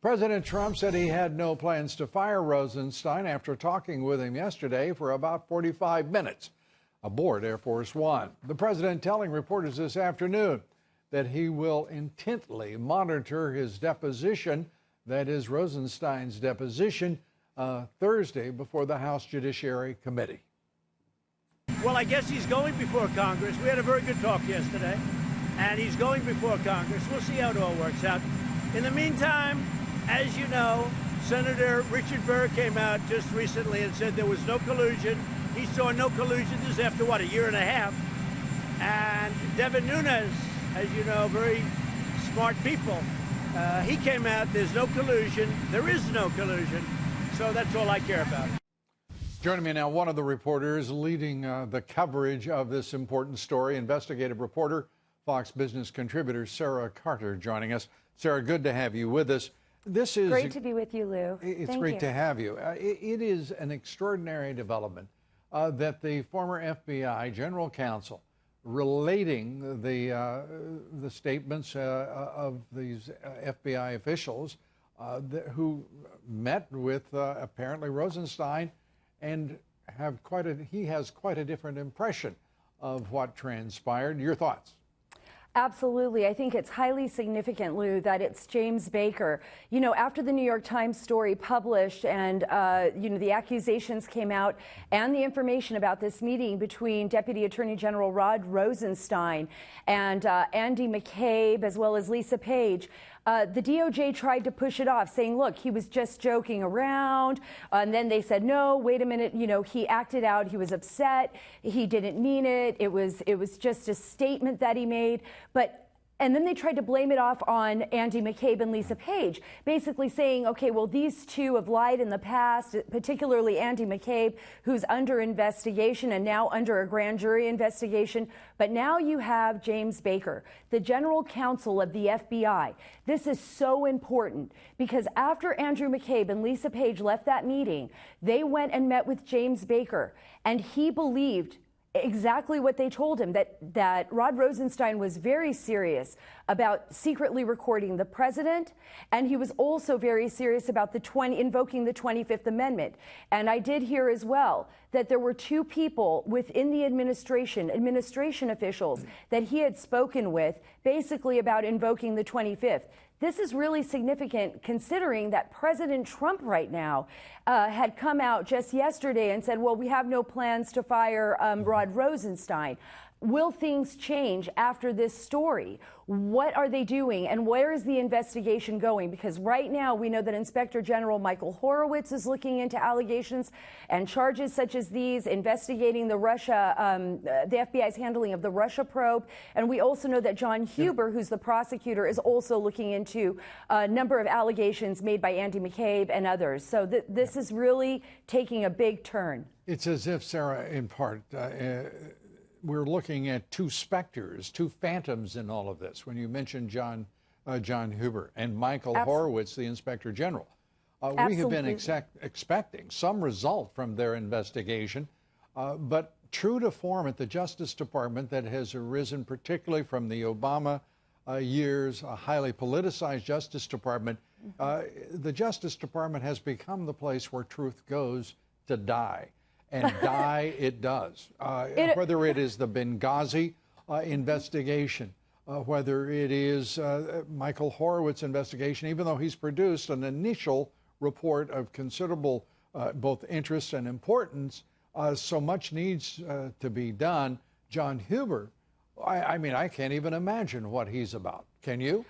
President Trump said he had no plans to fire Rosenstein after talking with him yesterday for about 45 minutes aboard Air Force One. The president telling reporters this afternoon that he will intently monitor his deposition, that is Rosenstein's deposition, Thursday before the House Judiciary Committee. Well, I guess he's going before Congress. We had a very good talk yesterday, and he's going before Congress. We'll see how it all works out. In the meantime, as you know, Senator Richard Burr came out just recently and said there was no collusion. He saw no collusion. This is after, what, a year and a half? And Devin Nunes, as you know, very smart people, he came out, there's no collusion. There is no collusion. So that's all I care about. Joining me now, one of the reporters leading the coverage of this important story, investigative reporter, Fox Business contributor Sara Carter joining us. Sara, good to have you with us. This is great to be with you, Lou. It's great to have you. It is an extraordinary development that the former FBI general counsel, relating the statements of these FBI officials who met with apparently Rosenstein and he has quite a different impression of what transpired. Your thoughts? Absolutely. I think it's highly significant, Lou, that it's James Baker. You know, after the New York Times story published and, the accusations came out and the information about this meeting between Deputy Attorney General Rod Rosenstein and Andy McCabe, as well as Lisa Page, the DOJ tried to push it off, saying, look, he was just joking around. And then they said, no, wait a minute. You know, he acted out. He was upset. He didn't mean it. It was just a statement that he made. And then they tried to blame it off on Andy McCabe and Lisa Page, basically saying, okay, well, these two have lied in the past, particularly Andy McCabe, who's under investigation and now under a grand jury investigation. But now you have James Baker, the general counsel of the FBI. This is so important because after Andrew McCabe and Lisa Page left that meeting, they went and met with James Baker, and he believed exactly what they told him, that Rod Rosenstein was very serious about secretly recording the president, and he was also very serious about invoking the 25th Amendment. And I did hear as well that there were two people within the administration officials that he had spoken with basically about invoking the 25th. This is really significant considering that President Trump right now had come out just yesterday and said, well, we have no plans to fire Rod Rosenstein. Will things change after this story? What are they doing and where is the investigation going? Because right now we know that Inspector General Michael Horowitz is looking into allegations and charges such as these, investigating the FBI's handling of the Russia probe. And we also know that John Huber, who's the prosecutor, is also looking into a number of allegations made by Andy McCabe and others. So this is really taking a big turn. It's as if, Sara, in part, we're looking at two specters, two phantoms in all of this. When you mentioned John Huber and Michael Horowitz, the Inspector General, we have been expecting some result from their investigation, but true to form at the Justice Department that has arisen particularly from the Obama years, a highly politicized Justice Department, the Justice Department has become the place where truth goes to die. And die it does. Whether it is the Benghazi investigation, whether it is Michael Horowitz's investigation, even though he's produced an initial report of considerable both interest and importance, so much needs to be done. John Huber, I mean, I can't even imagine what he's about. Can you?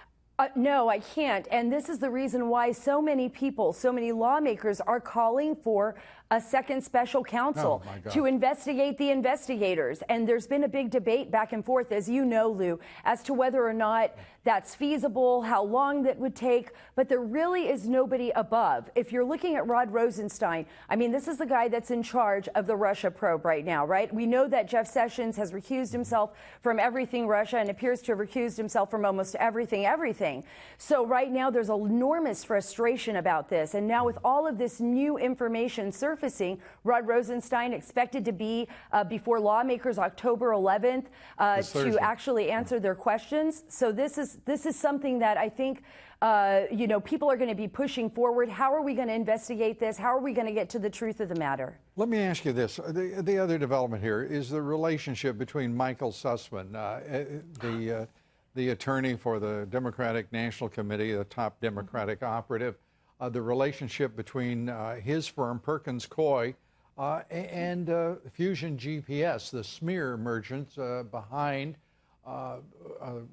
No, I can't. And this is the reason why so many people, so many lawmakers are calling for a second special counsel to investigate the investigators. And there's been a big debate back and forth, as you know, Lou, as to whether or not that's feasible, how long that would take. But there really is nobody above. If you're looking at Rod Rosenstein, I mean, this is the guy that's in charge of the Russia probe right now, right? We know that Jeff Sessions has recused himself from everything Russia and appears to have recused himself from almost everything. So right now there's enormous frustration about this. And now with all of this new information surfacing, Rod Rosenstein expected to be before lawmakers October 11th to actually answer their questions. So this is something that I think People are going to be pushing forward. How are we going to investigate this? How are we going to get to the truth of the matter? Let me ask you this. The other development here is the relationship between Michael Sussman, the attorney for the Democratic National Committee, the top Democratic operative, the relationship between his firm, Perkins Coie, and Fusion GPS, the smear merchants behind,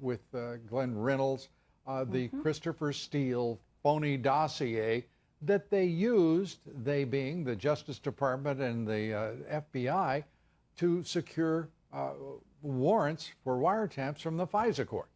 with Glenn Reynolds, the Christopher Steele phony dossier that they used, they being the Justice Department and the FBI, to secure warrants for wiretaps from the FISA court.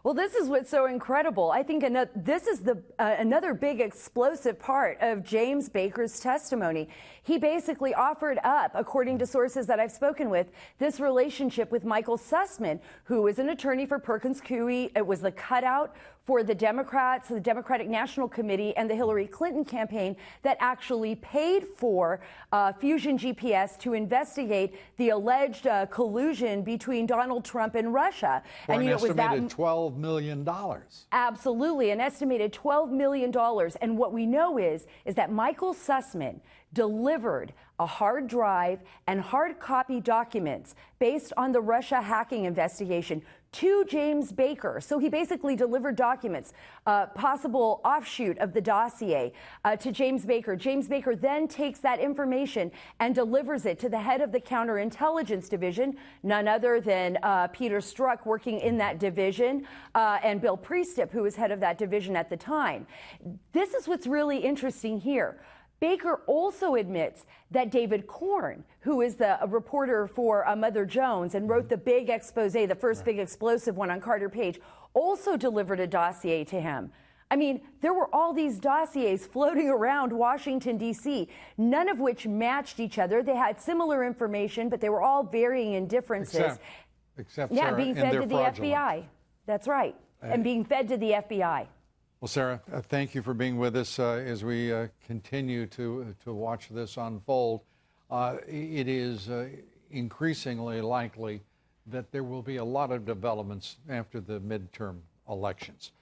Well, this is what's so incredible. I think this is another big explosive part of James Baker's testimony. He basically offered up, according to sources that I've spoken with, this relationship with Michael Sussman, who is an attorney for Perkins Coie. It was the cutout for the Democrats, the Democratic National Committee, and the Hillary Clinton campaign that actually paid for Fusion GPS to investigate the alleged collusion between Donald Trump and Russia. For an estimated $12 million. Absolutely, an estimated $12 million. And what we know is that Michael Sussman delivered a hard drive and hard copy documents based on the Russia hacking investigation to James Baker. So he basically delivered documents, possible offshoot of the dossier, to James Baker. James Baker then takes that information and delivers it to the head of the counterintelligence division, none other than Peter Strzok, working in that division, and Bill Priestip, who was head of that division at the time. This is what's really interesting here. Baker also admits that David Corn, who is a reporter for Mother Jones and wrote the big expose, the first big explosive one on Carter Page, also delivered a dossier to him. I mean, there were all these dossiers floating around Washington, D.C., none of which matched each other. They had similar information, but they were all varying in differences. Except Sarah, being fed to the fraudulent. FBI. That's right. And being fed to the FBI. Well, Sarah, thank you for being with us as we continue to watch this unfold. It is increasingly likely that there will be a lot of developments after the midterm elections.